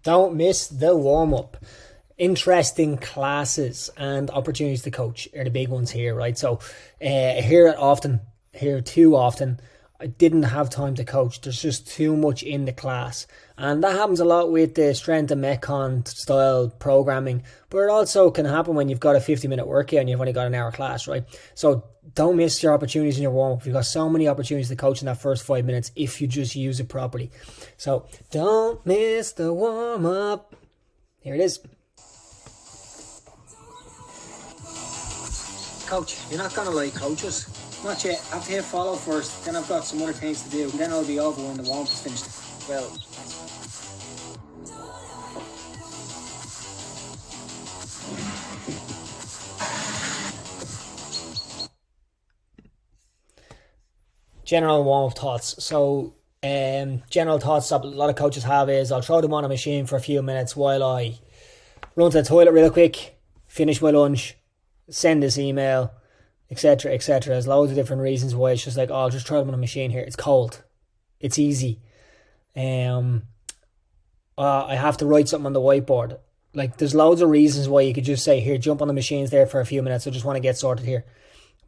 Don't miss the warm-up. Interesting classes and opportunities to coach are the big ones here, right? So hear too often, I didn't have time to coach. There's just too much in the class. And that happens a lot with the strength and metcon style programming. But it also can happen when you've got a 50-minute workout and you've only got an hour class, right? So don't miss your opportunities in your warm-up. You've got so many opportunities to coach in that first 5 minutes if you just use it properly. So don't miss the warm-up. Here it is. Coach, you're not going to like coaches. Not yet. I have to hit follow first. Then I've got some other things to do. Then I'll be over when the warm-up is finished. Well, general warm-up thoughts. So general thoughts that a lot of coaches have is I'll throw them on a machine for a few minutes while I run to the toilet real quick, finish my lunch, send this email, etc., etc. There's loads of different reasons why it's just like, oh, I'll just throw them on a machine here. It's cold. It's easy. I have to write something on the whiteboard. Like, there's loads of reasons why you could just say, here, jump on the machines there for a few minutes. I just want to get sorted here.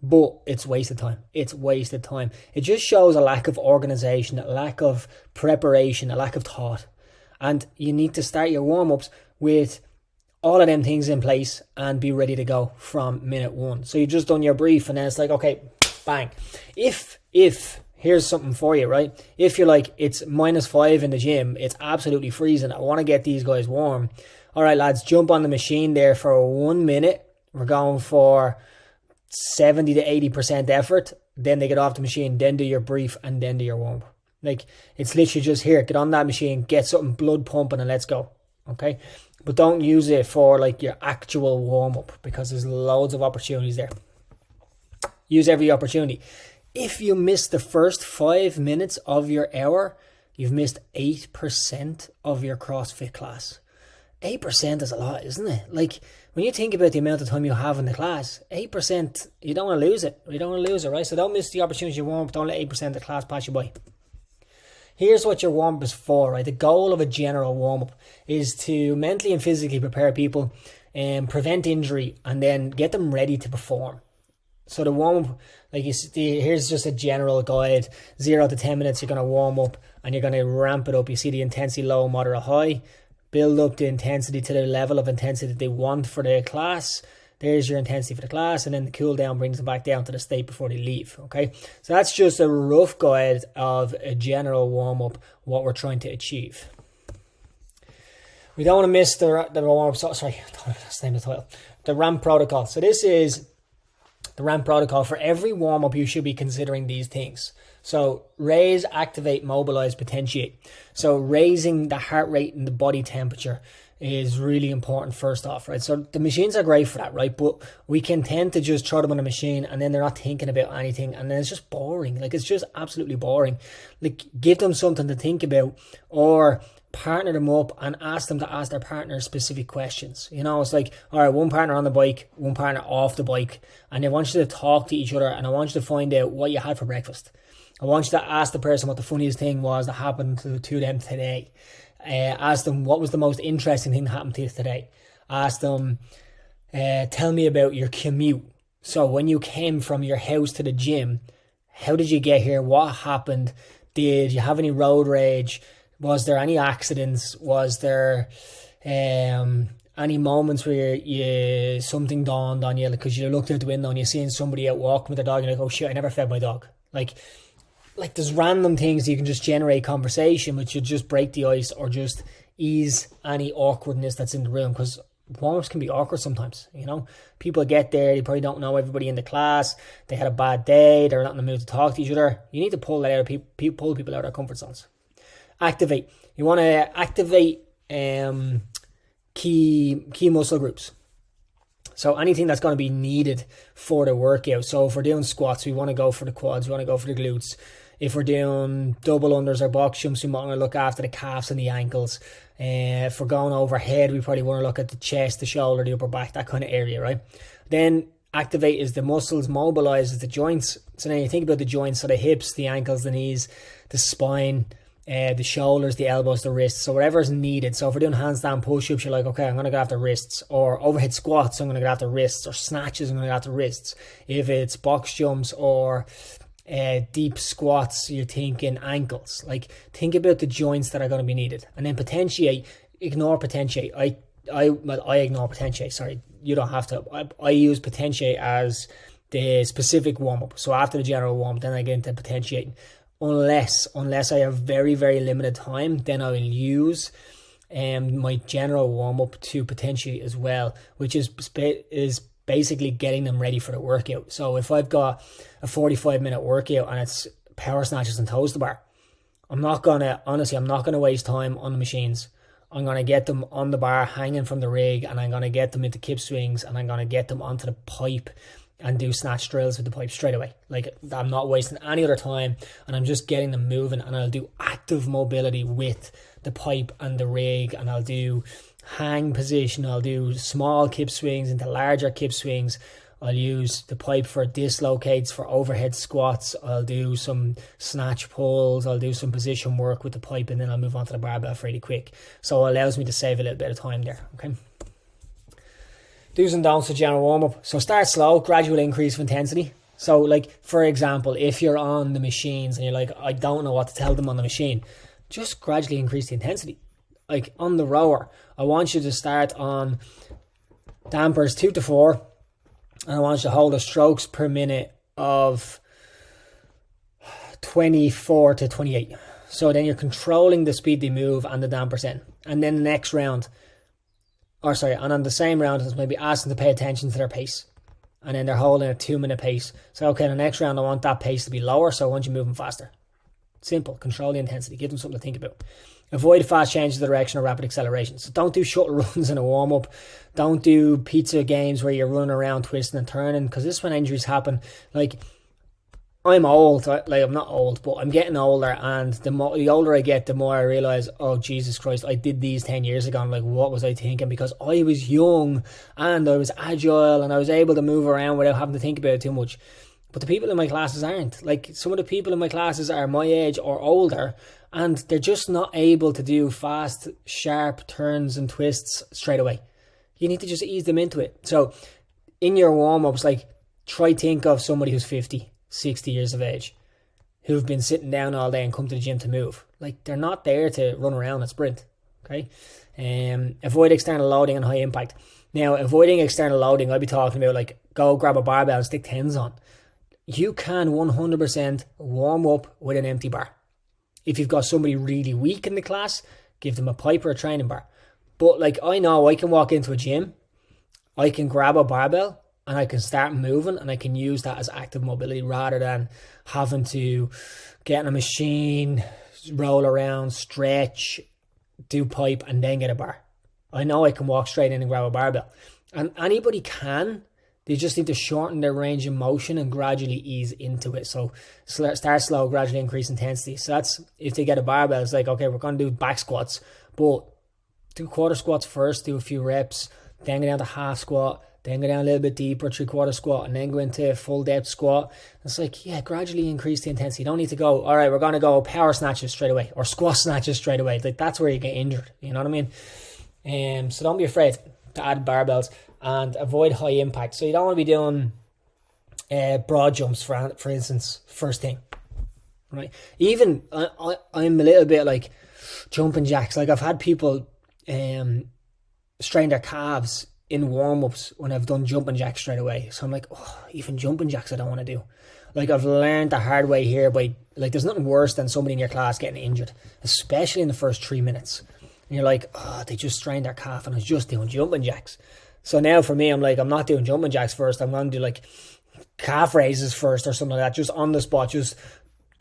But it's wasted time. It's wasted time. It just shows a lack of organization, a lack of preparation, a lack of thought. And you need to start your warm-ups with all of them things in place and be ready to go from minute one. So you've just done your brief and then it's like, okay, bang. If here's something for you, right? If you're like, it's -5 in the gym, it's absolutely freezing, I want to get these guys warm. All right, lads, jump on the machine there for 1 minute. We're going for 70 to 80% effort. Then they get off the machine, then do your brief and then do your warm. Like, it's literally just here, get on that machine, get something blood pumping and let's go. Okay? But don't use it for like your actual warm-up because there's loads of opportunities there. Use every opportunity. If you miss the first 5 minutes of your hour, you've missed 8% of your CrossFit class. 8% is a lot, isn't it? Like, when you think about the amount of time you have in the class, 8%, you don't want to lose it. You don't want to lose it, right? So don't miss the opportunity you warm up. Don't let 8% of the class pass you by. Here's what your warm-up is for, right? The goal of a general warm-up is to mentally and physically prepare people and prevent injury and then get them ready to perform. So the warm-up, like you see, here's just a general guide. 0 to 10 minutes, you're going to warm up and you're going to ramp it up. You see the intensity low, moderate, high. Build up the intensity to the level of intensity that they want for the class. There's your intensity for the class, and then the cool down brings them back down to the state before they leave. Okay, so that's just a rough guide of a general warm-up, what we're trying to achieve. We don't want to miss the warm-up. Sorry, that's the name of the title. The ramp protocol. So this is the ramp protocol. For every warm-up, you should be considering these things. So raise, activate, mobilize, potentiate. So raising the heart rate and the body temperature is really important first off, right? So the machines are great for that, right? But we can tend to just throw them on a machine and then they're not thinking about anything and then it's just boring. Like, it's just absolutely boring. Like, give them something to think about or partner them up and ask them to ask their partner specific questions. You know, it's like, all right, one partner on the bike, one partner off the bike, and I want you to talk to each other and I want you to find out what you had for breakfast. I want you to ask the person what the funniest thing was that happened to them today. Ask them what was the most interesting thing that happened to you today. Ask them, tell me about your commute. So when you came from your house to the gym, how did you get here? What happened? Did you have any road rage? Was there any accidents? Was there any moments where you something dawned on you because you looked out the window and you're seeing somebody out walking with their dog and you're like, oh shit, I never fed my dog. Like there's random things you can just generate conversation which should just break the ice or just ease any awkwardness that's in the room, because warm-ups can be awkward sometimes, you know. People get there, they probably don't know everybody in the class, they had a bad day, they're not in the mood to talk to each other. You need to pull that out of pull people out of their comfort zones. Activate. You want to activate key muscle groups. So anything that's going to be needed for the workout. So if we're doing squats, we want to go for the quads, we want to go for the glutes. If we're doing double unders or box jumps, we want to look after the calves and the ankles. If we're going overhead, we probably want to look at the chest, the shoulder, the upper back, that kind of area, right? Then activate is the muscles, mobilize is the joints. So then you think about the joints, so the hips, the ankles, the knees, the spine, the shoulders, the elbows, the wrists, so whatever is needed. So if we're doing handstand push-ups, you're like, okay, I'm going to go after wrists, or overhead squats, I'm going to go after wrists, or snatches, I'm going to go after wrists. If it's box jumps or deep squats, you're thinking ankles. Like, think about the joints that are going to be needed, and then potentiate. Ignore potentiate. I ignore potentiate. Sorry, you don't have to. I use potentiate as the specific warm-up. So after the general warm-up, then I get into potentiating. Unless I have very, very limited time, then I will use my general warm-up to potentiate as well, which is basically getting them ready for the workout. So if I've got a 45-minute workout and it's power snatches and toes to bar, I'm not going to waste time on the machines. I'm going to get them on the bar hanging from the rig, and I'm going to get them into kip swings, and I'm going to get them onto the pipe and do snatch drills with the pipe straight away. Like, I'm not wasting any other time, and I'm just getting them moving, and I'll do active mobility with the pipe and the rig, and I'll do hang position, I'll do small kip swings into larger kip swings, I'll use the pipe for dislocates, for overhead squats, I'll do some snatch pulls, I'll do some position work with the pipe, and then I'll move on to the barbell really quick. So it allows me to save a little bit of time there, okay? Do's and don'ts of general warm-up. So start slow, gradual increase of intensity. So, like, for example, if you're on the machines and you're like, I don't know what to tell them on the machine, just gradually increase the intensity. Like, on the rower, I want you to start on dampers 2 to 4, and I want you to hold the strokes per minute of 24 to 28. So then you're controlling the speed they move and the dampers in. And then the next round, and on the same round, is maybe asking to pay attention to their pace. And then they're holding a 2-minute pace. So, okay, the next round, I want that pace to be lower, so I want you moving faster. Simple. Control the intensity. Give them something to think about. Avoid fast changes of direction or rapid acceleration. So don't do shuttle runs in a warm-up. Don't do pizza games where you're running around twisting and turning, because this is when injuries happen. Like, I'm old, I'm not old, but I'm getting older, and the older I get, the more I realise, oh, Jesus Christ, I did these 10 years ago, and like, what was I thinking? Because I was young, and I was agile, and I was able to move around without having to think about it too much. But the people in my classes aren't. Like, some of the people in my classes are my age or older, and they're just not able to do fast, sharp turns and twists straight away. You need to just ease them into it. So, in your warm-ups, like, try think of somebody who's 50. 60 years of age, who've been sitting down all day and come to the gym to move. Like, they're not there to run around and sprint, okay? Avoid external loading and high impact. Now, avoiding external loading, I'd be talking about, like, go grab a barbell and stick 10s on. You can 100% warm up with an empty bar. If you've got somebody really weak in the class, give them a pipe or a training bar. But, like, I know I can walk into a gym, I can grab a barbell, and I can start moving, and I can use that as active mobility rather than having to get in a machine, roll around, stretch, do pipe, and then get a bar. I know I can walk straight in and grab a barbell. And anybody can. They just need to shorten their range of motion and gradually ease into it. So start slow, gradually increase intensity. So that's, if they get a barbell, it's like, okay, we're going to do back squats, but do quarter squats first, do a few reps, then go down to half squat, then go down a little bit deeper, 3/4 squat, and then go into full depth squat. It's like, yeah, gradually increase the intensity. You don't need to go, all right, we're going to go power snatches straight away or squat snatches straight away. Like, that's where you get injured. You know what I mean? So don't be afraid to add barbells, and avoid high impact. So you don't want to be doing broad jumps, for instance, first thing, right? Even I'm a little bit like jumping jacks. Like, I've had people strain their calves in warm-ups when I've done jumping jacks straight away. So I'm like, oh, even jumping jacks I don't want to do. Like, I've learned the hard way here by, like, there's nothing worse than somebody in your class getting injured, especially in the first 3 minutes. And you're like, oh, they just strained their calf and I was just doing jumping jacks. So now for me, I'm like, I'm not doing jumping jacks first. I'm going to do like calf raises first or something like that. Just on the spot, just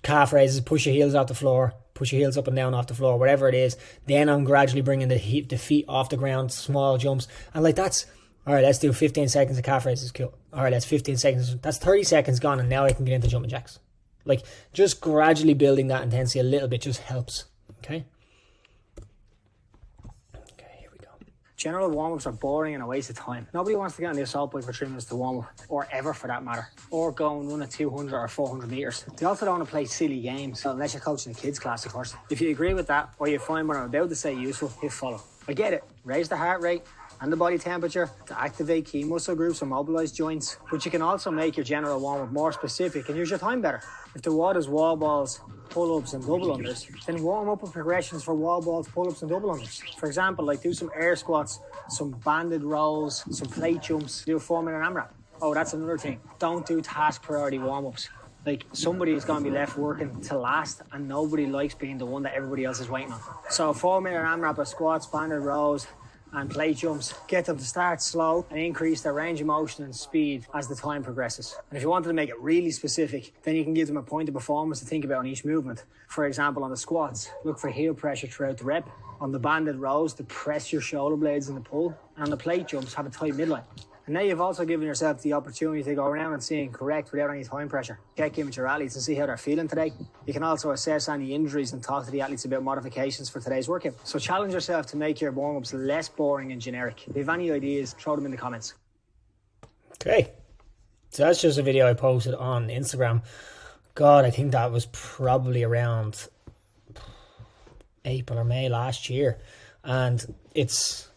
calf raises, push your heels off the floor, push your heels up and down off the floor, whatever it is. Then I'm gradually bringing the feet off the ground, small jumps. And like, that's, all right, let's do 15 seconds of calf raises. Cool. All right, that's 15 seconds. That's 30 seconds gone, and now I can get into jumping jacks. Like, just gradually building that intensity a little bit just helps. Okay? General warm-ups are boring and a waste of time. Nobody wants to get on the assault bike for 3 minutes to warm up, or ever for that matter, or go and run at 200 or 400 metres. They also don't want to play silly games, unless you're coaching a kids class, of course. If you agree with that, or you find what I'm about to say useful, hit follow. I get it. Raise the heart rate and the body temperature to activate key muscle groups and mobilise joints. But you can also make your general warm-up more specific and use your time better. If the WOD is wall balls, pull-ups and double unders, then warm up with progressions for wall balls, pull-ups and double unders. For example, like do some air squats, some banded rows, some plate jumps, do a 4-minute AMRAP. Oh, that's another thing. Don't do task priority warm-ups. Like, somebody is going to be left working to last, and nobody likes being the one that everybody else is waiting on. So a 4-minute AMRAP of squats, banded rows and plate jumps, get them to start slow and increase their range of motion and speed as the time progresses. And if you wanted to make it really specific, then you can give them a point of performance to think about on each movement. For example, on the squats, look for heel pressure throughout the rep. On the banded rows, to press your shoulder blades in the pull. And on the plate jumps, have a tight midline. And now you've also given yourself the opportunity to go around and seeing correct without any time pressure. Check in with your athletes and see how they're feeling today. You can also assess any injuries and talk to the athletes about modifications for today's workout. So challenge yourself to make your warm-ups less boring and generic. If you have any ideas, throw them in the comments. Okay, so that's just a video I posted on Instagram. God, I think that was probably around April or May last year. And it's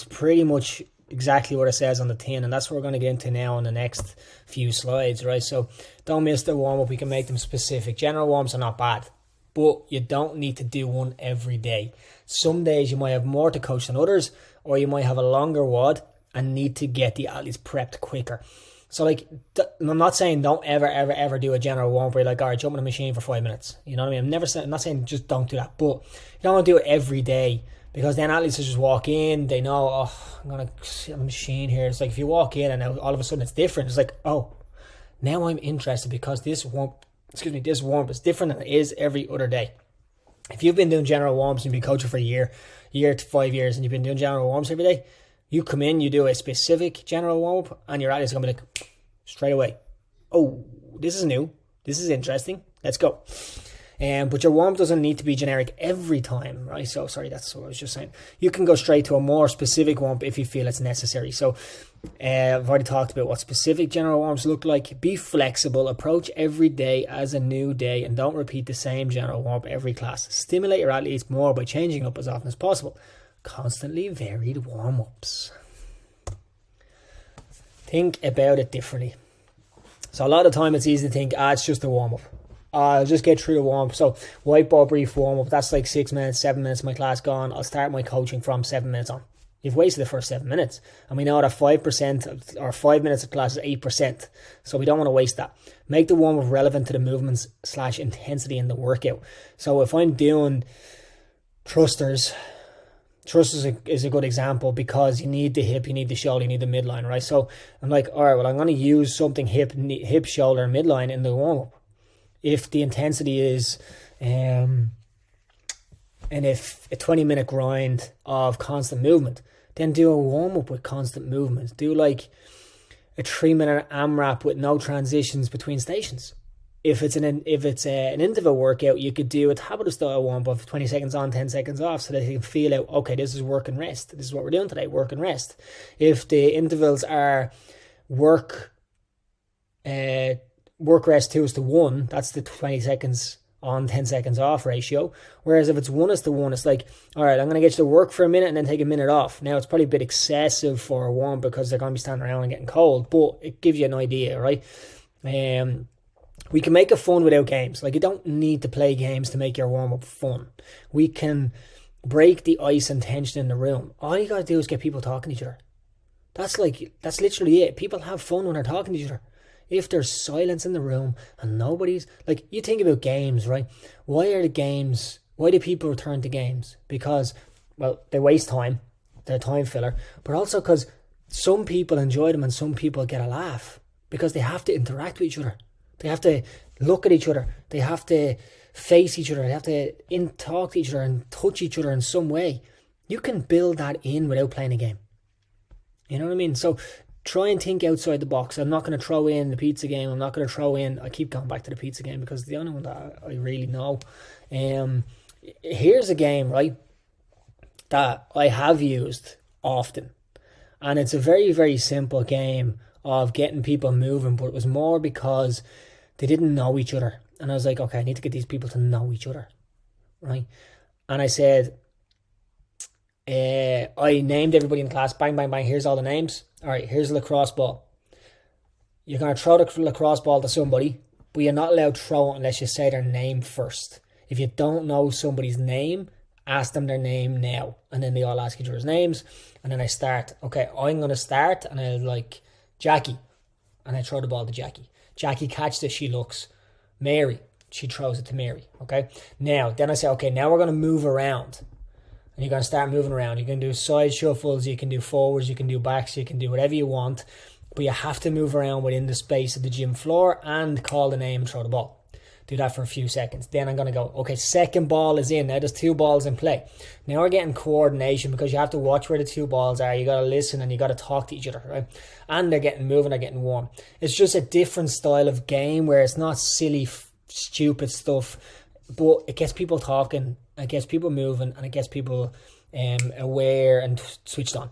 pretty much exactly what it says on the tin, and that's what we're going to get into now in the next few slides, right? So don't miss the warm-up. We can make them specific. General warm-ups are not bad, but you don't need to do one every day. Some days you might have more to coach than others, or you might have a longer WOD and need to get the athletes prepped quicker. So, like, I'm not saying don't ever do a general warm-up where you're like, all right, jump on the machine for 5 minutes. You know what I mean? I'm not saying just don't do that, but you don't want to do it every day, because then athletes will just walk in, they know, oh, I'm going to sit on the machine here. It's like if you walk in and now all of a sudden it's different, it's like, oh, now I'm interested because this warm-up is different than it is every other day. If you've been doing general warm-ups and you've been coaching for a year to 5 years, and you've been doing general warm-ups every day, you come in, you do a specific general warm-up, and your athletes are going to be like, straight away, oh, this is new, this is interesting, let's go. But your warm-up doesn't need to be generic every time, right? So, sorry, that's what I was just saying. You can go straight to a more specific warm-up if you feel it's necessary. So, I've already talked about what specific general warm-ups look like. Be flexible. Approach every day as a new day, and don't repeat the same general warm-up every class. Stimulate your athletes more by changing up as often as possible. Constantly varied warm-ups. Think about it differently. So, a lot of the time it's easy to think, it's just a warm-up. I'll just get through the warm-up. So, whiteboard brief warm-up, that's like 6 minutes, 7 minutes, my class gone. I'll start my coaching from 7 minutes on. You've wasted the first 7 minutes. And we know that 5% or 5 minutes of class is 8%. So we don't want to waste that. Make the warm-up relevant to the movements / intensity in the workout. So if I'm doing thrusters is a good example, because you need the hip, you need the shoulder, you need the midline, right? So I'm like, all right, well, I'm going to use something hip, shoulder, and midline in the warm-up. If the intensity is, and if a 20-minute grind of constant movement, then do a warm-up with constant movement. Do like a 3-minute AMRAP with no transitions between stations. If it's an interval workout, you could do a Tabata style warm-up of 20 seconds on, 10 seconds off, so that you can feel out, okay, this is work and rest. This is what we're doing today, work and rest. If the intervals are work rest 2:1, that's the 20 seconds on, 10 seconds off ratio. Whereas if it's 1:1, it's like, all right, I'm going to get you to work for a minute and then take a minute off. Now, it's probably a bit excessive for a warm, because they're going to be standing around and getting cold, but it gives you an idea, right? We can make it fun without games. Like, you don't need to play games to make your warm-up fun. We can break the ice and tension in the room. All you got to do is get people talking to each other. That's literally it. People have fun when they're talking to each other. If there's silence in the room and nobody's, like, you think about games, right? Why do people return to games? Because, well, they waste time. They're a time filler. But also because some people enjoy them and some people get a laugh, because they have to interact with each other. They have to look at each other. They have to face each other. They have to talk to each other and touch each other in some way. You can build that in without playing a game. You know what I mean? So try and think outside the box. I'm not going to throw in the pizza game. I'm not going to throw in... I keep going back to the pizza game because it's the only one that I really know. Here's a game, right, that I have used often. And it's a very, very simple game of getting people moving, but it was more because they didn't know each other. And I was like, okay, I need to get these people to know each other, right? And I said, I named everybody in class, bang, bang, bang, here's all the names. All right, here's the lacrosse ball. You're going to throw the lacrosse ball to somebody, but you're not allowed to throw it unless you say their name first. If you don't know somebody's name, ask them their name now. And then they all ask each other's names. And then I start. Okay, I'm going to start. And I like, Jackie. And I throw the ball to Jackie. Jackie catches it. She looks. Mary. She throws it to Mary. Okay. Now, then I say, okay, now we're going to move around. And you're going to start moving around. You can do side shuffles. You can do forwards. You can do backs. You can do whatever you want. But you have to move around within the space of the gym floor and call the name and throw the ball. Do that for a few seconds. Then I'm going to go, okay, second ball is in. Now there's 2 balls in play. Now we're getting coordination because you have to watch where the 2 balls are. You got to listen and you got to talk to each other, right? And they're getting moving, they're getting warm. It's just a different style of game where it's not silly, stupid stuff, but it gets people talking, it gets people moving, and it gets people aware and switched on.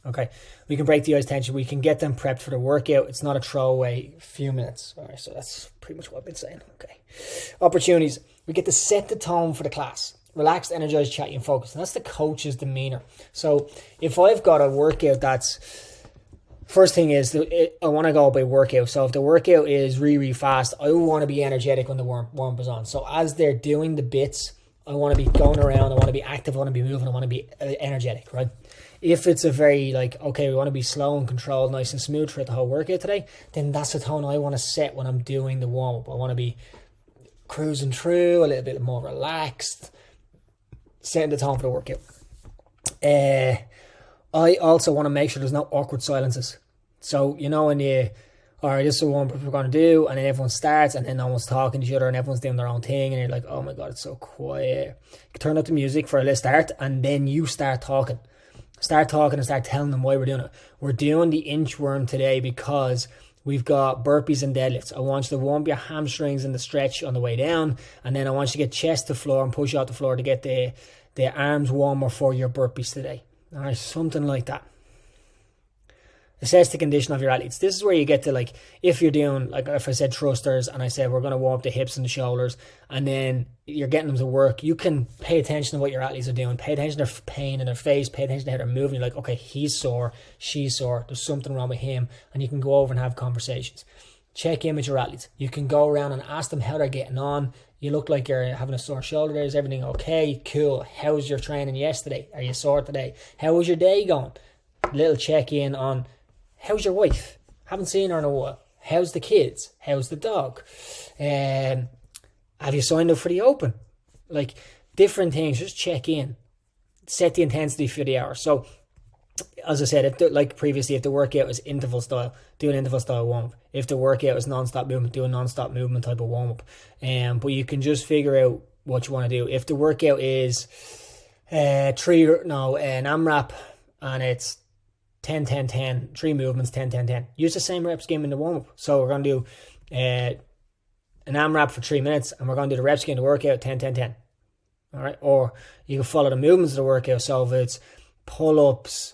Okay, we can break the ice tension. We can get them prepped for the workout. It's not a throwaway few minutes. All right, so that's pretty much what I've been saying. Okay, opportunities. We get to set the tone for the class. Relaxed, energized, chatty, and focused. And that's the coach's demeanor. So if I've got a workout that's... First thing is, I want to go by workout. So if the workout is really, really fast, I want to be energetic when the warm-up is on. So as they're doing the bits, I want to be going around. I want to be active. I want to be moving. I want to be energetic, right? If it's a very okay, we want to be slow and controlled, nice and smooth throughout the whole workout today, then that's the tone I want to set when I'm doing the warm-up. I want to be cruising through, a little bit more relaxed, setting the tone for the workout. I also want to make sure there's no awkward silences. So, when you, all right, this is the warm-up we're going to do, and then everyone starts, and then no one's talking to each other, and everyone's doing their own thing, and you're like, oh my God, it's so quiet. You turn up the music for a little start, and then you start talking. Start talking and start telling them why we're doing it. We're doing the inchworm today because we've got burpees and deadlifts. I want you to warm up your hamstrings in the stretch on the way down, and then I want you to get chest to floor and push out the floor to get the arms warmer for your burpees today. All right, something like that. Assess the condition of your athletes. This is where you get to, if you're doing, if I said thrusters and I said we're going to warm up the hips and the shoulders, and then you're getting them to work, you can pay attention to what your athletes are doing. Pay attention to their pain in their face. Pay attention to how they're moving. You're like, okay, he's sore, she's sore, there's something wrong with him, and you can go over and have conversations. Check in with your athletes. You can go around and ask them how they're getting on. You look like you're having a sore shoulder. Is everything okay? Cool. How's your training yesterday? Are you sore today? How was your day going? A little check in on, how's your wife? Haven't seen her in a while. How's the kids? How's the dog? Have you signed up for the open? Different things. Just check in. Set the intensity for the hour. So, as I said, previously, if the workout is interval style, do an interval style warm-up. If the workout is non-stop movement, do a non-stop movement type of warm-up. But you can just figure out what you want to do. If the workout is an AMRAP and it's 10, 10, 10, 3 movements, 10, 10, 10. Use the same rep scheme in the warm-up. So we're going to do an AMRAP for 3 minutes, and we're going to do the rep scheme in the workout, 10, 10, 10. All right? Or you can follow the movements of the workout. So if it's pull-ups,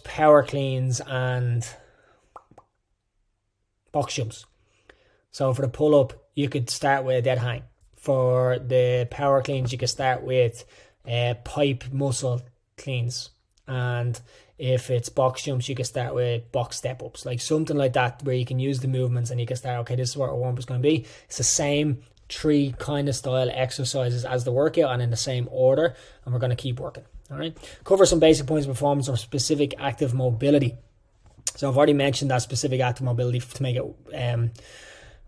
power cleans, and box jumps. So for the pull-up, you could start with a dead hang. For the power cleans, you could start with pipe muscle cleans. And if it's box jumps, you can start with box step-ups. Something like that where you can use the movements and you can start, okay, this is what our warm-up is going to be. It's the same 3 kind of style exercises as the workout and in the same order. And we're going to keep working. All right. Cover some basic points of performance or specific active mobility. So I've already mentioned that specific active mobility to make it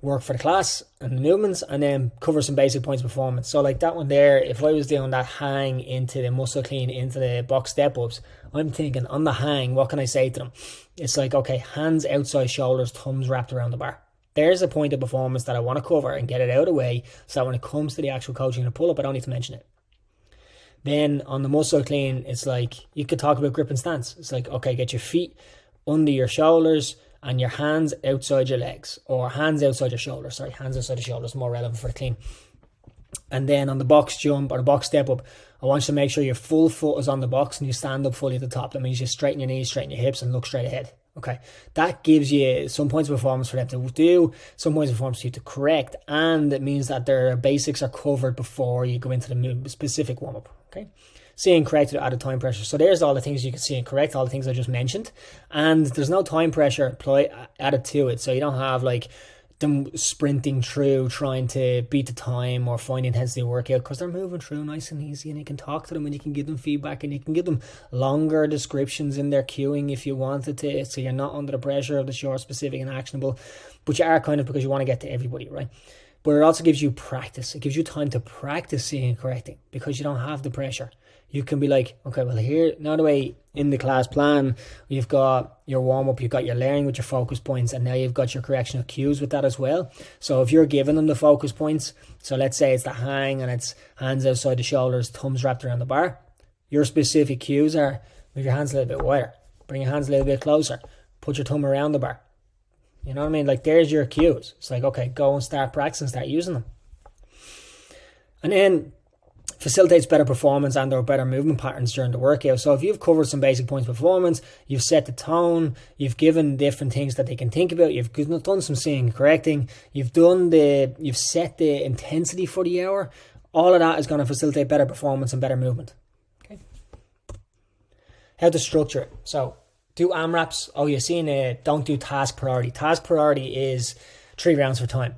work for the class and the movements, and then cover some basic points of performance. So that one there, if I was doing that hang into the muscle clean, into the box step-ups, I'm thinking on the hang, what can I say to them? It's okay, hands outside shoulders, thumbs wrapped around the bar. There's a point of performance that I want to cover and get it out of the way so that when it comes to the actual coaching and pull-up, I don't need to mention it. Then on the muscle clean, it's you could talk about grip and stance. It's okay, get your feet under your shoulders and your hands outside your legs, or hands outside your shoulders. Sorry, hands outside your shoulders, more relevant for the clean. And then on the box jump or the box step up, I want you to make sure your full foot is on the box and you stand up fully at the top. That means you straighten your knees, straighten your hips, and look straight ahead. Okay, that gives you some points of performance for them to do, some points of performance for you to correct, and it means that their basics are covered before you go into the specific warm-up. Okay, see and correct without added time pressure. So there's all the things you can see and correct, all the things I just mentioned, and there's no time pressure added to it, so you don't have like them sprinting through trying to beat the time or find intensity workout, because they're moving through nice and easy, and you can talk to them and you can give them feedback and you can give them longer descriptions in their cueing if you wanted to, so you're not under the pressure of the short, specific and actionable, but you are kind of, because you want to get to everybody, right? But it also gives you practice. It gives you time to practice seeing and correcting because you don't have the pressure. You can be like, okay, well here, now the way in the class plan, you've got your warm-up, you've got your learning with your focus points, and now you've got your correctional cues with that as well. So if you're giving them the focus points, so let's say it's the hang and it's hands outside the shoulders, thumbs wrapped around the bar, your specific cues are move your hands a little bit wider, bring your hands a little bit closer, put your thumb around the bar. You know what I mean? Like there's your cues. It's like, okay, go and start practicing, start using them. And then facilitates better performance and or better movement patterns during the workout. So if you've covered some basic points of performance, you've set the tone, you've given different things that they can think about, you've done some seeing and correcting, you've set the intensity for the hour, all of that is going to facilitate better performance and better movement. Okay. How to structure it. So do AMRAPs. Oh, you're seeing don't do task priority. Task priority is 3 rounds for time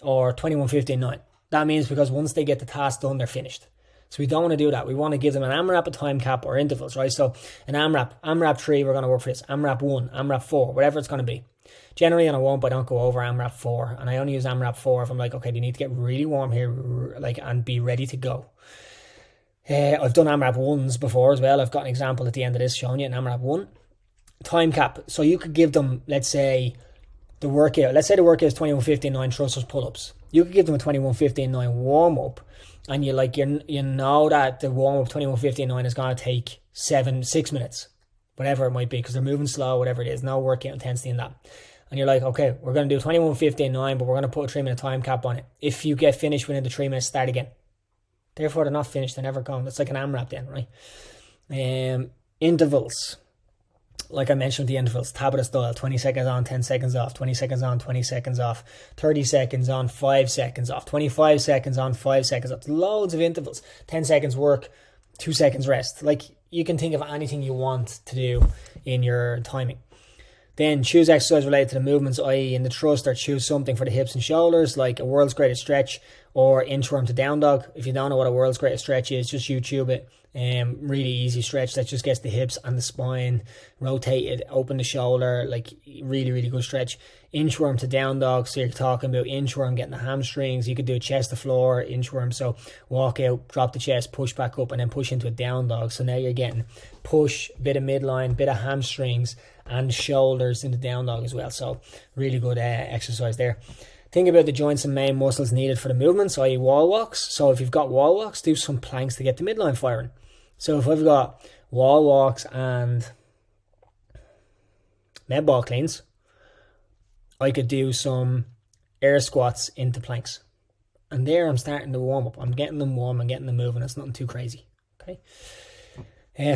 or 21, 15, 9. That means because once they get the task done, they're finished. So we don't want to do that. We want to give them an AMRAP, a time cap, or intervals, right? So an AMRAP 3, we're going to work for this. AMRAP 1, AMRAP 4, whatever it's going to be. Generally on a warm-up, I don't go over AMRAP 4, and I only use AMRAP 4 if I'm like, okay, you need to get really warm here, like, and be ready to go. I've done AMRAP 1s before as well. I've got an example at the end of this showing you an AMRAP 1. Time cap. So you could give them, let's say the workout is 21, 15, 9 thrusters, pull-ups. You could give them a 21, 15, 9 warm-up, and you know that the warm-up 21, 15, 9 is going to take 6 minutes, whatever it might be, because they're moving slow, whatever it is, no workout intensity in that. And you're like, okay, we're going to do 21, 15, 9, but we're going to put a 3-minute time cap on it. If you get finished within the 3 minutes, start again. Therefore, they're not finished, they're never gone. That's like an AMRAP then, right? Intervals. Like I mentioned, the intervals, Tabata style, 20 seconds on, 10 seconds off, 20 seconds on, 20 seconds off, 30 seconds on, 5 seconds off, 25 seconds on, 5 seconds off. Loads of intervals. 10 seconds work, 2 seconds rest. Like, you can think of anything you want to do in your timing. Then choose exercise related to the movements, i.e. in the thruster, choose something for the hips and shoulders, like a world's greatest stretch or inchworm to down dog. If you don't know what a world's greatest stretch is, just YouTube it. Really easy stretch that just gets the hips and the spine rotated, open the shoulder, like really, really good stretch. Inchworm to down dog, so you're talking about inchworm getting the hamstrings. You could do a chest to floor inchworm, so walk out, drop the chest, push back up, and then push into a down dog. So now you're getting push, bit of midline, bit of hamstrings and shoulders in the down dog as well. So really good exercise there. Think about the joints and main muscles needed for the movements, i.e. wall walks. So if you've got wall walks, do some planks to get the midline firing. So if I've got wall walks and med ball cleans, I could do some air squats into planks. And there I'm starting to warm up. I'm getting them warm, I'm getting them moving. It's nothing too crazy. Okay.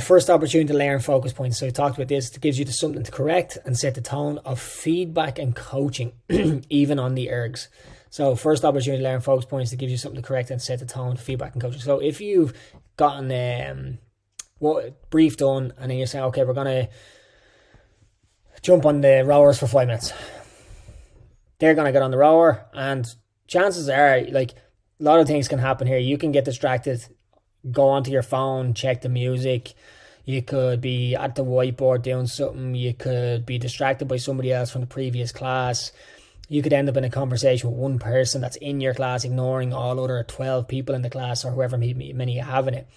First opportunity to learn focus points. So I talked about this. It gives you something to correct and set the tone of feedback and coaching, even on the ergs. So first opportunity to learn focus points that gives you something to correct and set the tone, feedback and coaching. So if you've gotten brief done and then you're saying, okay, we're going to jump on the rowers for 5 minutes. They're going to get on the rower, and chances are, like, a lot of things can happen here. You can get distracted, go onto your phone, check the music. You could be at the whiteboard doing something. You could be distracted by somebody else from the previous class. You could end up in a conversation with one person that's in your class, ignoring all other 12 people in the class or whoever many you have in it.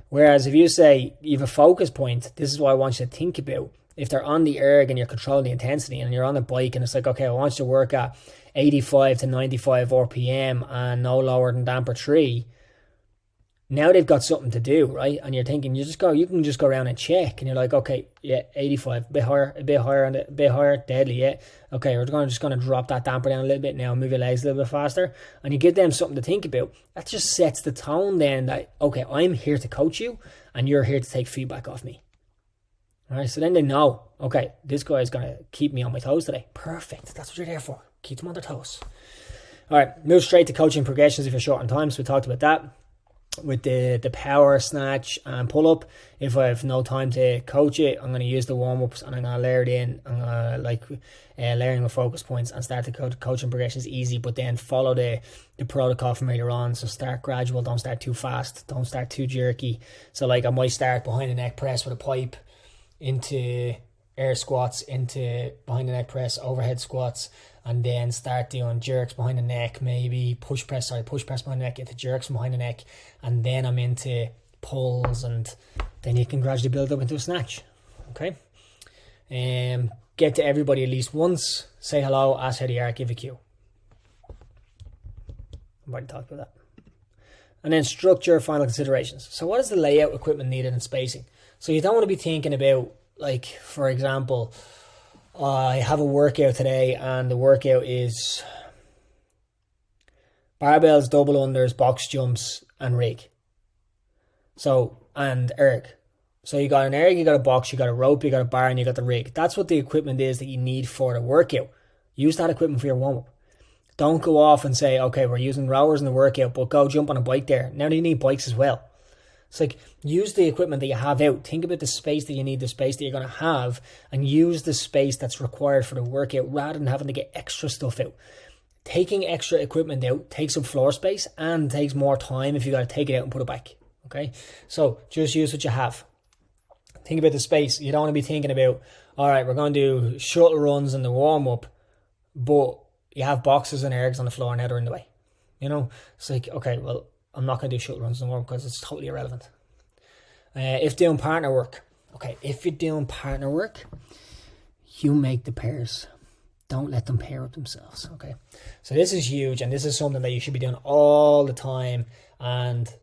Whereas if you say you have a focus point, this is what I want you to think about. If they're on the erg and you're controlling the intensity and you're on a bike and it's like, okay, I want you to work at 85 to 95 RPM and no lower than damper 3. Now they've got something to do, right? And you're thinking, you can just go around and check, and you're like, okay, yeah, 85, a bit higher, and a bit higher, deadly, yeah. Okay, we're just gonna drop that damper down a little bit now, move your legs a little bit faster, and you give them something to think about. That just sets the tone then that, okay, I'm here to coach you, and you're here to take feedback off me. All right, so then they know, okay, this guy is gonna keep me on my toes today. Perfect, that's what you're there for. Keep them on their toes. All right, move straight to coaching progressions if you're short on time. So we talked about that. With the power, snatch, and pull-up, if I have no time to coach it, I'm going to use the warm-ups and I'm going to layer it in. I'm going to layering with focus points and start the coaching progressions easy, but then follow the protocol from later on. So start gradual, don't start too fast, don't start too jerky. So like I might start behind the neck press with a pipe into air squats, into behind the neck press, overhead squats, and then start doing jerks behind the neck, maybe push press behind the neck, into jerks from behind the neck, and then I'm into pulls, and then you can gradually build up into a snatch. Okay? Get to everybody at least once, say hello, ask how they are, give a cue. I've already talked about that. And then structure, final considerations. So what is the layout, equipment needed, and spacing? So you don't want to be thinking about, like, for example, I have a workout today, and the workout is barbells, double unders, box jumps, and rig. So, and erg. So you got an erg, you got a box, you got a rope, you got a bar, and you got the rig. That's what the equipment is that you need for the workout. Use that equipment for your warm-up. Don't go off and say, okay, we're using rowers in the workout, but go jump on a bike there. Now you need bikes as well. It's like, use the equipment that you have out. Think about the space that you need, the space that you're going to have, and use the space that's required for the workout rather than having to get extra stuff out. Taking extra equipment out takes up floor space and takes more time if you got to take it out and put it back. Okay? So just use what you have. Think about the space. You don't want to be thinking about, all right, we're going to do shuttle runs in the warm-up, but you have boxes and ergs on the floor and now they're in the way. You know? It's like, okay, well, I'm not going to do shuttle runs in the warm-up because it's totally irrelevant. If doing partner work. Okay, if you're doing partner work, you make the pairs. Don't let them pair up themselves, okay? So this is huge, and this is something that you should be doing all the time. And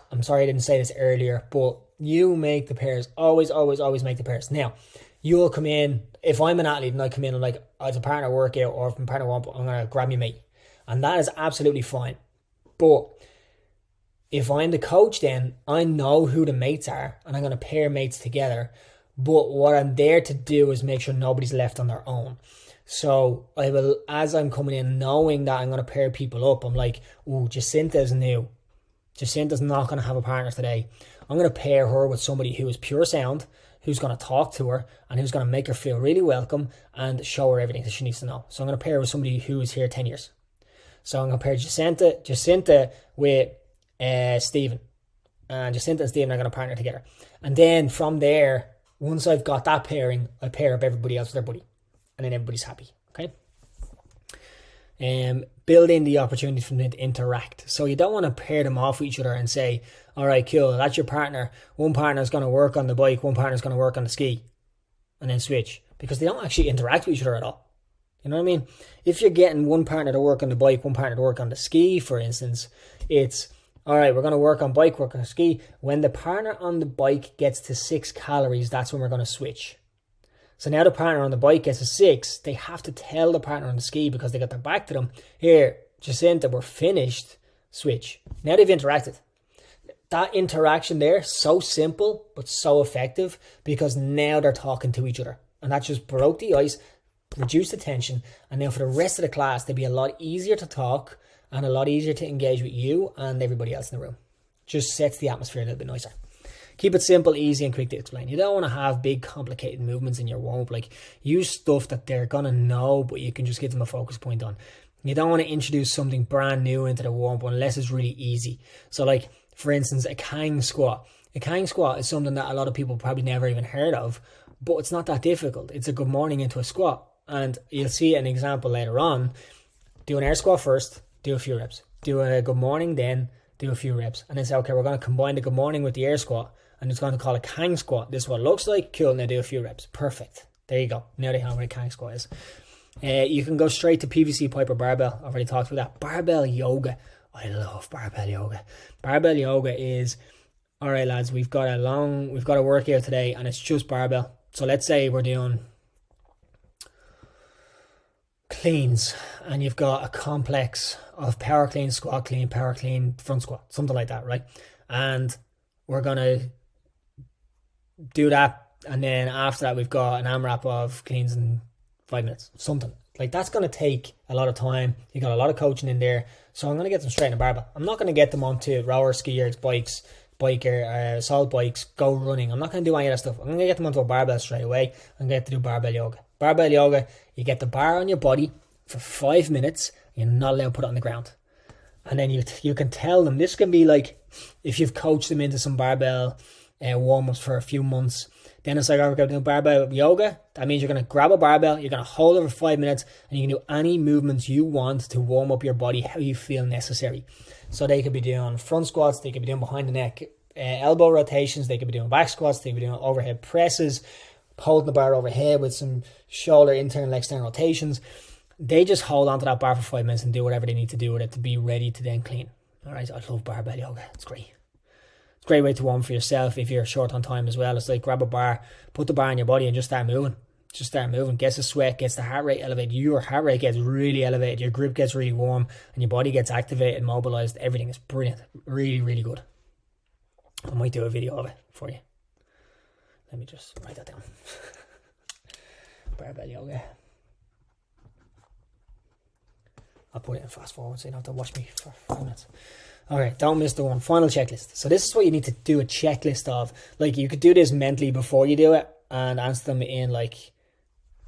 I'm sorry I didn't say this earlier, but you make the pairs. Always, always, always make the pairs. Now, you will come in, if I'm an athlete and I come in and like, it's a partner workout or if I'm partner warm-up, I'm going to grab my mate. And that is absolutely fine. But if I'm the coach, then I know who the mates are and I'm going to pair mates together. But what I'm there to do is make sure nobody's left on their own. So I will, as I'm coming in, knowing that I'm going to pair people up, I'm like, ooh, Jacinta's new. Jacinta's not going to have a partner today. I'm going to pair her with somebody who is pure sound, who's going to talk to her and who's going to make her feel really welcome and show her everything that she needs to know. So I'm going to pair her with somebody who is here 10 years. So I'm going to pair Jacinta with Stephen, and Jacinta and Stephen are going to partner together, and then from there, once I've got that pairing, I pair up everybody else with their buddy, and then everybody's happy. Okay. Build in the opportunity for them to interact. So you don't want to pair them off with each other and say, all right, cool, that's your partner. One partner is going to work on the bike, one partner is going to work on the ski, and then switch, because they don't actually interact with each other at all. You know what I mean? If you're getting one partner to work on the bike, one partner to work on the ski, for instance, it's, all right, we're going to work on bike, work on ski. When the partner on the bike gets to 6 calories, that's when we're going to switch. So now the partner on the bike gets to 6. They have to tell the partner on the ski, because they got their back to them, here, Jacinta, we're finished, switch. Now they've interacted. That interaction there, so simple, but so effective, because now they're talking to each other. And that just broke the ice, reduced the tension, and now for the rest of the class, they'd be a lot easier to talk and a lot easier to engage with you and everybody else in the room. Just sets the atmosphere a little bit nicer. Keep it simple, easy, and quick to explain. You don't want to have big, complicated movements in your warm-up. Like, use stuff that they're going to know, but you can just give them a focus point on. You don't want to introduce something brand new into the warm-up unless it's really easy. So, like, for instance, a Kang squat. A Kang squat is something that a lot of people probably never even heard of, but it's not that difficult. It's a good morning into a squat. And you'll see an example later on. Do an air squat first, do a few reps. Do a good morning, then do a few reps. And then say, okay, we're going to combine the good morning with the air squat, and it's going to call a Kang squat. This is what it looks like. Cool, now do a few reps. Perfect. There you go. Now they know what a Kang squat is. You can go straight to PVC pipe or barbell. I've already talked about that. Barbell yoga. I love barbell yoga. Barbell yoga is, all right, lads, we've got a workout today and it's just barbell. So let's say we're doing cleans and you've got a complex of power clean, squat clean, power clean, front squat, something like that, right? And we're going to do that. And then after that, we've got an AMRAP of cleans in 5 minutes, something. Like, that's going to take a lot of time. You got a lot of coaching in there. So I'm going to get them straight in a barbell. I'm not going to get them onto rowers, skiers, bikes, assault bikes, go running. I'm not going to do any of that stuff. I'm going to get them onto a barbell straight away. I'm going to get to do barbell yoga. Barbell yoga, you get the bar on your body for 5 minutes. You're not allowed to put it on the ground. And then you can tell them, this can be like if you've coached them into some barbell warm-ups for a few months. Then it's like, we're going to do barbell yoga. That means you're going to grab a barbell, you're going to hold it for 5 minutes, and you can do any movements you want to warm up your body how you feel necessary. So they could be doing front squats, they could be doing behind the neck elbow rotations, they could be doing back squats, they could be doing overhead presses, holding the bar overhead with some shoulder internal external rotations. They just hold onto that bar for 5 minutes and do whatever they need to do with it to be ready to then clean. All right, I love barbell yoga. It's great. It's a great way to warm for yourself if you're short on time as well. It's like, grab a bar, put the bar on your body and just start moving. Just start moving. Gets the sweat, gets the heart rate elevated. Your heart rate gets really elevated. Your grip gets really warm and your body gets activated, mobilized. Everything is brilliant. Really, really good. I might do a video of it for you. Let me just write that down. Barbell yoga. I'll put it in fast forward so you don't have to watch me for 5 minutes. Alright, don't miss the one. Final checklist. So this is what you need to do a checklist of. Like, you could do this mentally before you do it and answer them in like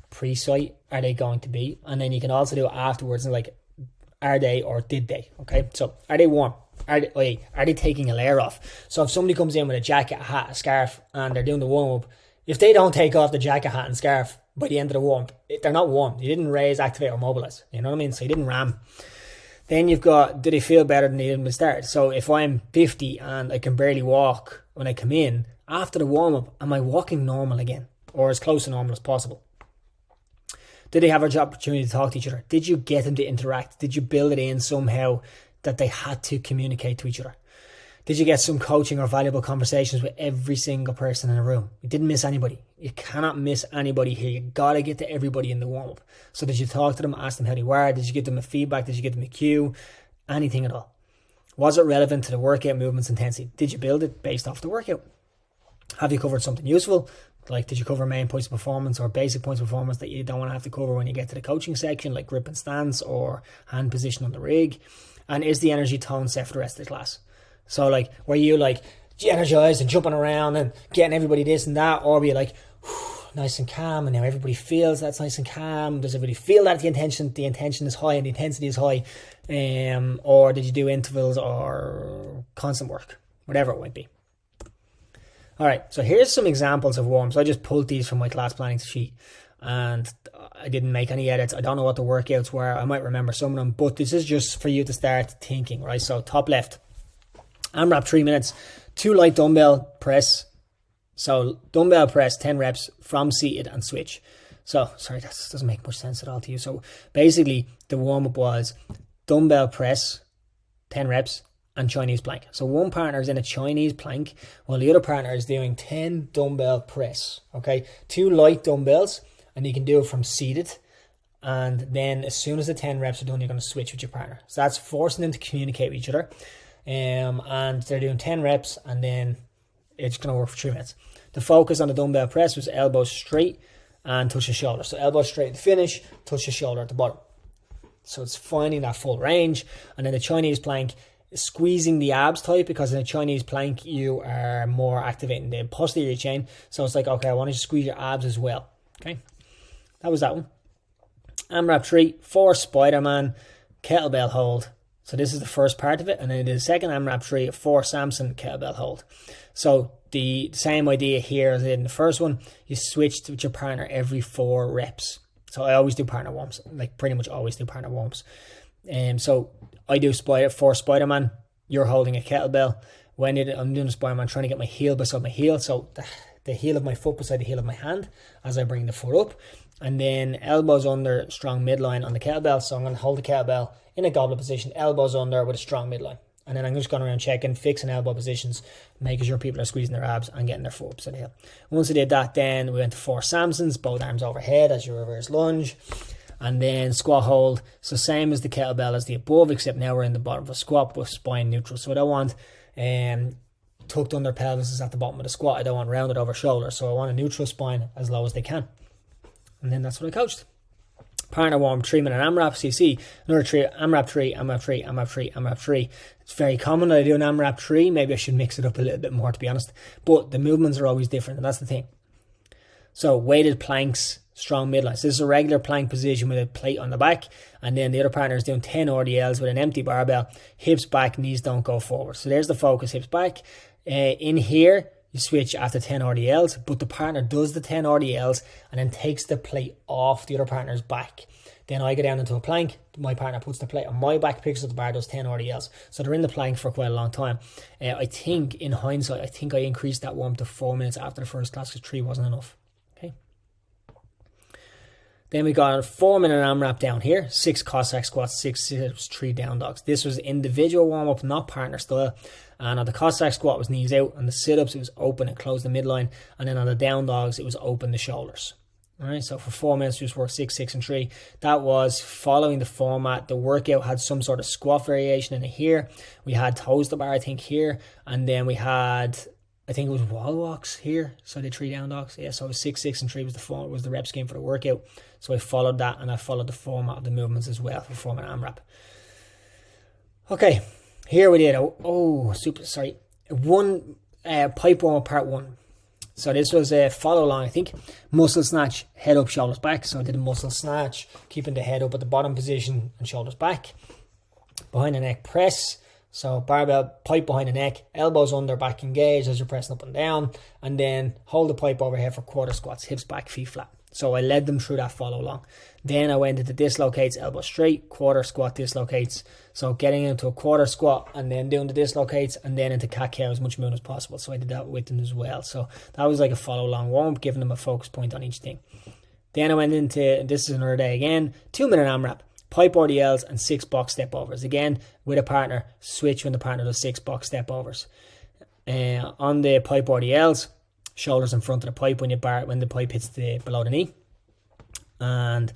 pre-site. Are they going to be? And then you can also do it afterwards and like, are they or did they? Okay, so are they warm? Are they taking a layer off? So if somebody comes in with a jacket, a hat, a scarf and they're doing the warm-up, if they don't take off the jacket, hat and scarf by the end of the warm-up, they're not warm. You didn't raise, activate or mobilize. You know what I mean? So you didn't ram. Then you've got, do they feel better than they did when they started? So if I'm 50 and I can barely walk when I come in, after the warm-up, am I walking normal again? Or as close to normal as possible? Did they have an opportunity to talk to each other? Did you get them to interact? Did you build it in somehow that they had to communicate to each other? Did you get some coaching or valuable conversations with every single person in the room? You didn't miss anybody. You cannot miss anybody here. You got to get to everybody in the warm-up. So did you talk to them, ask them how they were? Did you give them a feedback? Did you give them a cue? Anything at all? Was it relevant to the workout movement's intensity? Did you build it based off the workout? Have you covered something useful? Like, did you cover main points of performance or basic points of performance that you don't want to have to cover when you get to the coaching section, like grip and stance or hand position on the rig? And is the energy tone set for the rest of the class? So like, were you like energized and jumping around and getting everybody this and that, or were you like nice and calm and now everybody feels that's nice and calm? Does everybody feel that the intention is high and the intensity is high? Or did you do intervals or constant work? Whatever it might be. Alright, so here's some examples of warm-ups. I just pulled these from my class planning sheet and I didn't make any edits. I don't know what the workouts were. I might remember some of them, but this is just for you to start thinking, right? So top left, AMRAP 3 minutes, 2 light dumbbell press. So dumbbell press 10 reps from seated and switch. So sorry, that doesn't make much sense at all to you. So basically the warm-up was dumbbell press 10 reps and Chinese plank. So one partner is in a Chinese plank while the other partner is doing 10 dumbbell press. Okay, 2 light dumbbells, and you can do it from seated. And then as soon as the 10 reps are done, you're going to switch with your partner. So that's forcing them to communicate with each other. And they're doing 10 reps and then it's going to work for 3 minutes. The focus on the dumbbell press was elbows straight and touch the shoulder. So elbows straight at the finish, touch the shoulder at the bottom. So it's finding that full range. And then the Chinese plank, squeezing the abs tight, because in a Chinese plank you are more activating the posterior chain. So it's like, okay, I want to squeeze your abs as well. Okay, that was that one. AMRAP 3, 4 Spider-Man kettlebell hold. So this is the first part of it, and then the second AMRAP 3, 4 Samson kettlebell hold. So the same idea here as in the first one. You switch with your partner every 4 reps. So I always do partner warms, like pretty much always do partner warms. So I do 4 Spider-Man. You're holding a kettlebell. when I'm doing the spine, I'm trying to get my heel beside my heel, so the heel of my foot beside the heel of my hand as I bring the foot up. And then elbows under, strong midline on the kettlebell. So I'm going to hold the kettlebell in a goblet position, elbows under with a strong midline. And then I'm just going around checking, fixing elbow positions, making sure people are squeezing their abs and getting their foot up to the hill. Once I did that, then we went to 4 Samsons, both arms overhead as your reverse lunge. And then squat hold. So same as the kettlebell as the above, except now we're in the bottom of a squat with spine neutral. So I don't want tucked under pelvis is at the bottom of the squat. I don't want rounded over shoulder. So I want a neutral spine as low as they can. And then that's what I coached. Partner warm, 3-minute AMRAP. So you see another 3, AMRAP 3, AMRAP 3, AMRAP 3, AMRAP 3. It's very common that I do an AMRAP 3. Maybe I should mix it up a little bit more, to be honest. But the movements are always different, and that's the thing. So weighted planks, strong midline. So this is a regular plank position with a plate on the back. And then the other partner is doing 10 RDLs with an empty barbell. Hips back, knees don't go forward. So there's the focus, hips back. In here, you switch after 10 RDLs, but the partner does the 10 RDLs and then takes the plate off the other partner's back. Then I go down into a plank, my partner puts the plate on my back, picks up the bar, does 10 RDLs. So they're in the plank for quite a long time. I think, in hindsight, I increased that warm to 4 minutes after the first class because 3 wasn't enough. Okay. Then we got a 4-minute AMRAP down here, 6 Cossack squats, 6 sit-ups, 3 down dogs. This was individual warm-up, not partner style. And on the Cossack squat, it was knees out. On the sit-ups, it was open and closed the midline. And then on the down dogs, it was open the shoulders. All right, so for 4 minutes, we just worked 6, 6, and 3. That was following the format. The workout had some sort of squat variation in it here. We had toes to bar, I think, here. And then we had, I think it was wall walks here. So I did 3 down dogs. Yeah, so it was 6, 6, and 3 was the rep scheme for the workout. So I followed that, and I followed the format of the movements as well for 4-minute AMRAP. Okay. Here we did one pipe warm part 1. So this was a follow along, I think. Muscle snatch, head up, shoulders back. So I did a muscle snatch, keeping the head up at the bottom position and shoulders back. Behind the neck press. So barbell, pipe behind the neck, elbows under, back engaged as you're pressing up and down. And then hold the pipe overhead for quarter squats, hips back, feet flat. So I led them through that follow along. Then I went into dislocates, elbow straight, quarter squat, dislocates. So getting into a quarter squat and then doing the dislocates and then into cat-cow as much movement as possible. So I did that with them as well. So that was like a follow along warm-up, giving them a focus point on each thing. Then I went into, this is another day again, 2-minute AMRAP, pipe RDLs and 6 box step overs. Again, with a partner, switch when the partner does 6 box step overs. On the pipe RDLs, shoulders in front of the pipe when the pipe hits below the knee. And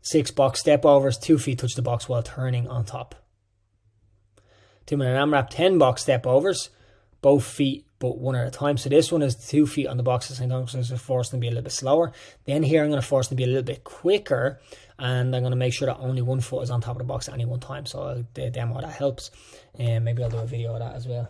6 box step overs, 2 feet touch the box while turning on top. 2-minute AMRAP, 10 box step overs, both feet but one at a time. So this one is 2 feet on the box at the same time, so I'm forced to be a little bit slower. Then here I'm going to force them to be a little bit quicker, and I'm going to make sure that only one foot is on top of the box at any one time. So I'll demo that helps, and maybe I'll do a video of that as well.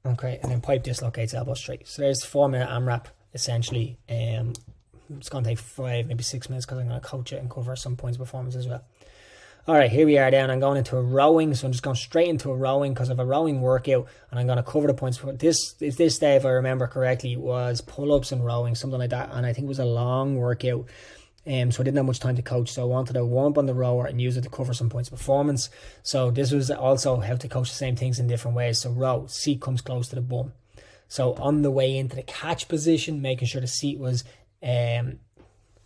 Okay, and then pipe dislocates, elbow straight. So there's 4-minute AMRAP, essentially. It's going to take 5, maybe 6 minutes because I'm going to coach it and cover some points performance as well. All right, here we are then. I'm going into a rowing, so I'm just going straight into a rowing because I have a rowing workout, and I'm going to cover the points. This day, if I remember correctly, was pull-ups and rowing, something like that, and I think it was a long workout. So I didn't have much time to coach, so I wanted to warm up on the rower and use it to cover some points performance. So this was also how to coach the same things in different ways. So row, seat comes close to the bum. So on the way into the catch position, making sure the seat was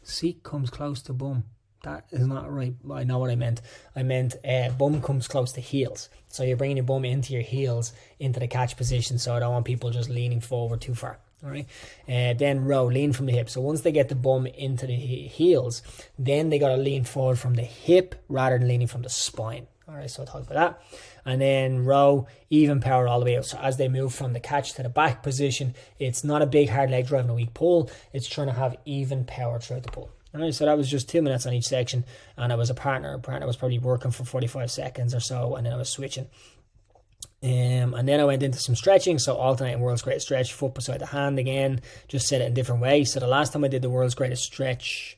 seat comes close to bum. That is not right. I know what I meant. I meant bum comes close to heels. So you're bringing your bum into your heels into the catch position. So I don't want people just leaning forward too far. All right. Then row, lean from the hip. So once they get the bum into the heels, then they got to lean forward from the hip rather than leaning from the spine. All right. So I'll talk about that. And then row, even power all the way out. So as they move from the catch to the back position, it's not a big hard leg drive and a weak pull. It's trying to have even power throughout the pull. All right, so that was just 2 minutes on each section, and I was a partner. A partner was probably working for 45 seconds or so, and then I was switching. And then I went into some stretching, so alternating world's greatest stretch, foot beside the hand again, just set it in different ways. So the last time I did the world's greatest stretch,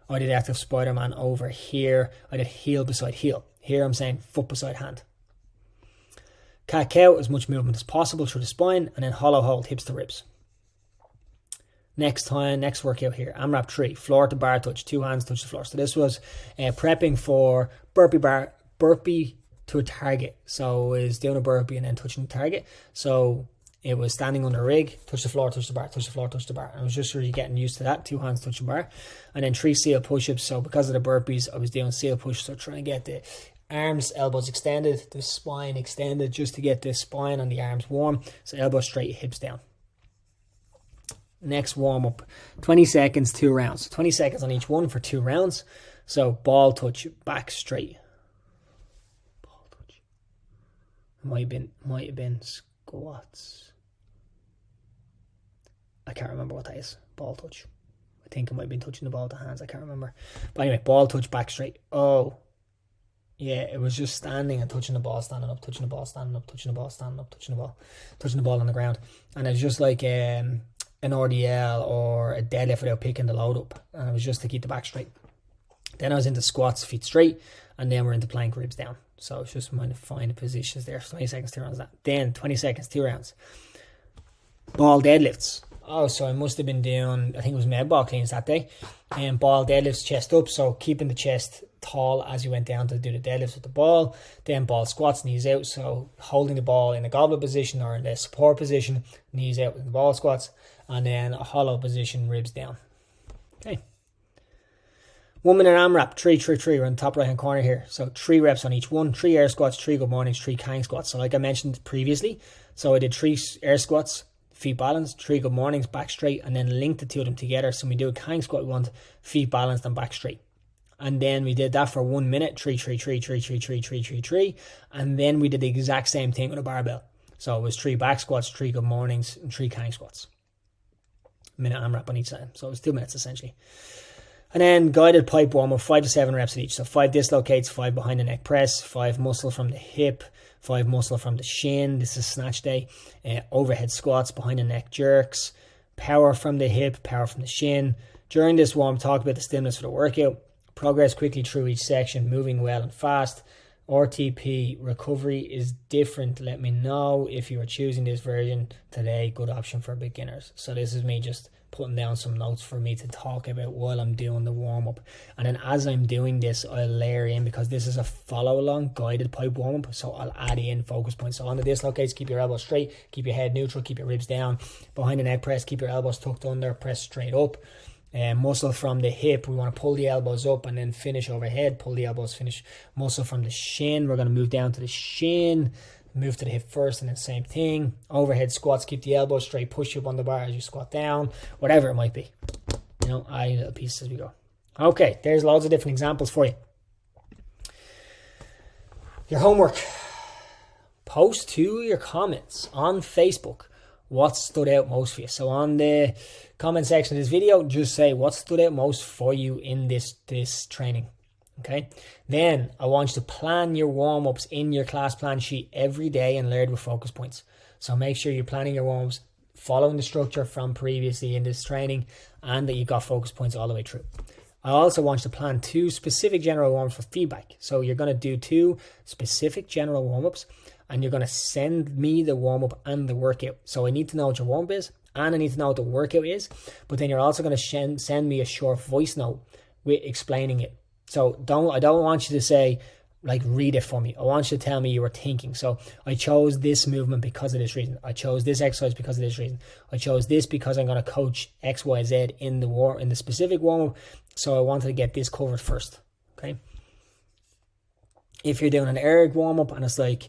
I did active Spider-Man over here. I did heel beside heel. Here I'm saying foot beside hand. Cat-cow, as much movement as possible through the spine, and then hollow hold, hips to ribs. Next workout here, AMRAP 3, floor to bar touch, 2 hands touch the floor. So this was prepping for burpee to a target. So it was doing a burpee and then touching the target. So it was standing under a rig, touch the floor, touch the bar, touch the floor, touch the bar. And I was just really getting used to that, 2 hands touch the bar. And then 3 seal push-ups. So because of the burpees, I was doing seal push-ups, so trying to get the arms, elbows extended, the spine extended, just to get the spine and the arms warm. So elbows straight, hips down. Next warm up, 20 seconds, 2 rounds. 20 seconds on each one for 2 rounds. So ball touch, back straight. Ball touch. Might have been squats. I can't remember what that is. Ball touch. I think it might have been touching the ball with the hands. I can't remember. But anyway, ball touch, back straight. Oh, yeah, it was just standing and touching the ball, standing up, touching the ball, standing up, touching the ball, standing up, touching the ball on the ground. And it was just like an RDL or a deadlift without picking the load up. And it was just to keep the back straight. Then I was into squats, feet straight, and then we're into plank, ribs down. So it's just trying to find the positions there. So 20 seconds, 2 rounds. Then 20 seconds, 2 rounds. Ball deadlifts. Oh, so I must have been doing, I think it was med ball cleans that day. And ball deadlifts, chest up. So keeping the chest tall as you went down to do the deadlifts with the ball. Then ball squats, knees out. So holding the ball in a goblet position or in the support position, knees out with the ball squats. And then a hollow position, ribs down. Okay. 1 minute AMRAP, 3. We're in the top right hand corner here. So 3 reps on each one, 3 air squats, 3 good mornings, 3 Kang squats. So like I mentioned previously, so I did 3 air squats, feet balanced, 3 good mornings, back straight, and then linked the 2 of them together. So when we do a Kang squat, we want feet balanced and back straight. And then we did that for 1 minute, 3. And then we did the exact same thing with a barbell. So it was 3 back squats, 3 good mornings, and 3 Kang squats. Minute AMRAP on each side. So it was 2 minutes essentially. And then guided pipe warm up, 5 to 7 reps at each. So 5 dislocates, 5 behind the neck press, 5 muscle from the hip, 5 muscle from the shin. This is snatch day. Overhead squats, behind the neck jerks, power from the hip, power from the shin. During this warm, talk about the stimulus for the workout. Progress quickly through each section, moving well and fast. RTP recovery is different. Let me know if you are choosing this version today. Good option for beginners. So this is me just putting down some notes for me to talk about while I'm doing the warm-up. And then as I'm doing this, I'll layer in, because this is a follow-along guided pipe warm-up, so I'll add in focus points. So on the dislocates, keep your elbows straight, keep your head neutral, keep your ribs down. Behind the neck press, keep your elbows tucked under, press straight up. Muscle from the hip, we want to pull the elbows up and then finish overhead, pull the elbows, finish. Muscle from the shin, we're going to move down to the shin, move to the hip first, and then same thing. Overhead squats, keep the elbows straight, push you up on the bar as you squat down, whatever it might be. You know, adding little pieces as we go. Okay, there's loads of different examples for you. Your homework. Post to your comments on Facebook what stood out most for you. So on the comment section of this video, just say what stood out most for you in this training. Okay, then I want you to plan your warm-ups in your class plan sheet every day and layered with focus points. So make sure you're planning your warm-ups, following the structure from previously in this training, and that you've got focus points all the way through. I also want you to plan 2 specific general warm-ups for feedback. So you're going to do 2 specific general warm-ups, and you're going to send me the warm-up and the workout. So I need to know what your warm-up is, and I need to know what the workout is, but then you're also going to send me a short voice note with explaining it. So I don't want you to say, like, read it for me. I want you to tell me you were thinking. So I chose this movement because of this reason. I chose this exercise because of this reason. I chose this because I'm going to coach X, Y, Z in the specific warm-up. So I wanted to get this covered first. Okay. If you're doing an erg warm-up and it's like,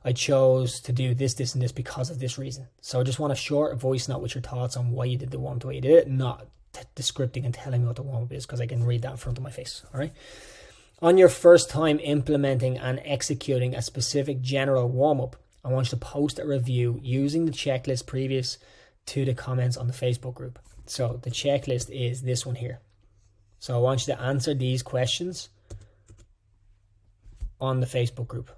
I chose to do this, this, and this because of this reason. So I just want a short voice note with your thoughts on why you did the warm-up the way you did it, not descripting and telling me what the warm-up is, because I can read that in front of my face. All right. On your first time implementing and executing a specific general warm-up, I want you to post a review using the checklist previous to the comments on the Facebook group. So the checklist is this one here. So I want you to answer these questions on the Facebook group.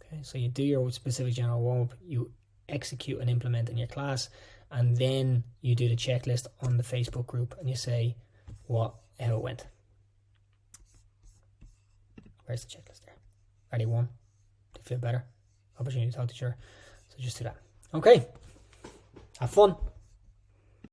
Okay, so you do your specific general warm-up, you execute and implement in your class, and then you do the checklist on the Facebook group and you say how it went. Where's the checklist there? Ready? 1. Do you feel better? Opportunity to talk to you. So just do that. Okay. Have fun.